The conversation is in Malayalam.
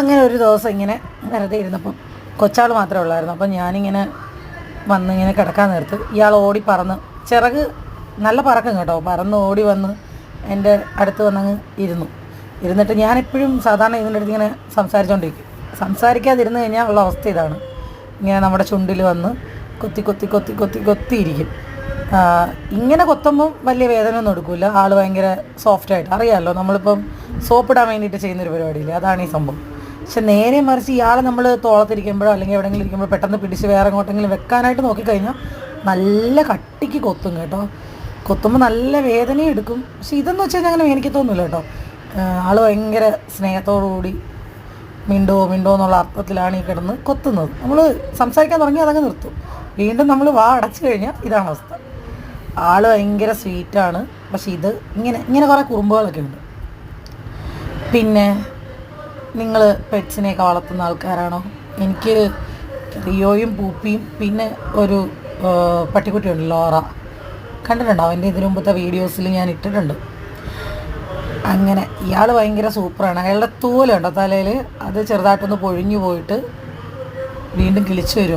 അങ്ങനെ ഒരു ദിവസം ഇങ്ങനെ വെറുതെ ഇരുന്നപ്പം കൊച്ചാൾ മാത്രമേ ഉള്ളായിരുന്നു. അപ്പം ഞാനിങ്ങനെ വന്നിങ്ങനെ കിടക്കാൻ നേരത്ത് ഇയാൾ ഓടി പറന്ന്, ചിറക് നല്ല പറക്കും കേട്ടോ, പറന്ന് ഓടി വന്ന് എൻ്റെ അടുത്ത് വന്നങ്ങ് ഇരുന്നിട്ട് ഞാനെപ്പോഴും സാധാരണ ഇതിൻ്റെ അടുത്ത് ഇങ്ങനെ സംസാരിച്ചുകൊണ്ടിരിക്കും. സംസാരിക്കാതിരുന്ന് കഴിഞ്ഞാൽ ഉള്ള അവസ്ഥ ഇതാണ്, ഇങ്ങനെ നമ്മുടെ ചുണ്ടിൽ വന്ന് കൊത്തി കൊത്തി കൊത്തി കൊത്തി കൊത്തിയിരിക്കും. ഇങ്ങനെ കൊത്തുമ്പം വലിയ വേദന ഒന്നും എടുക്കില്ല, ആൾ ഭയങ്കര സോഫ്റ്റായിട്ട്. അറിയാമല്ലോ, നമ്മളിപ്പം സോപ്പിടാൻ വേണ്ടിയിട്ട് ചെയ്യുന്നൊരു പരിപാടിയില്ലേ, അതാണ് ഈ സംഭവം. പക്ഷെ നേരെ മറിച്ച് ഇയാളെ നമ്മൾ തോളത്തിരിക്കുമ്പോഴോ അല്ലെങ്കിൽ എവിടെയെങ്കിലും ഇരിക്കുമ്പോൾ പെട്ടെന്ന് പിടിച്ച് വേറെ എങ്ങോട്ടെങ്കിലും വെക്കാനായിട്ട് നോക്കിക്കഴിഞ്ഞാൽ നല്ല കട്ടിക്ക് കൊത്തും കേട്ടോ. കൊത്തുമ്പോൾ നല്ല വേദനയും എടുക്കും. പക്ഷെ ഇതെന്ന് വെച്ച് കഴിഞ്ഞാൽ അങ്ങനെ എനിക്ക് തോന്നുന്നില്ല കേട്ടോ. ആൾ ഭയങ്കര സ്നേഹത്തോടുകൂടി മിണ്ടോ എന്നുള്ള അർത്ഥത്തിലാണ് ഈ കിടന്ന് കൊത്തുന്നത്. നമ്മൾ സംസാരിക്കാൻ തുടങ്ങി അതങ്ങ് നിർത്തും. വീണ്ടും നമ്മൾ അടച്ചു കഴിഞ്ഞാൽ ഇതാണ് അവസ്ഥ. ആൾ ഭയങ്കര സ്വീറ്റാണ്. പക്ഷെ ഇത് ഇങ്ങനെ കുറേ കുറുമ്പുകളൊക്കെ ഉണ്ട്. പിന്നെ നിങ്ങൾ പെറ്റ്സിനെയൊക്കെ വളർത്തുന്ന ആൾക്കാരാണോ? എനിക്ക് റിയോയും പൂപ്പിയും പിന്നെ ഒരു പട്ടിക്കുട്ടിയുണ്ട്, ലോറ. കണ്ടിട്ടുണ്ടോ? അവൻ്റെ ഇതിനു മുമ്പത്തെ വീഡിയോസിൽ ഞാൻ ഇട്ടിട്ടുണ്ട്. അങ്ങനെ ഇയാൾ ഭയങ്കര സൂപ്പറാണ്. അയാളുടെ തൂവലുണ്ടോ തലയിൽ, അത് ചെറുതായിട്ടൊന്ന് പൊഴിഞ്ഞു പോയിട്ട് വീണ്ടും കിളിച്ചു വരുവാണ്.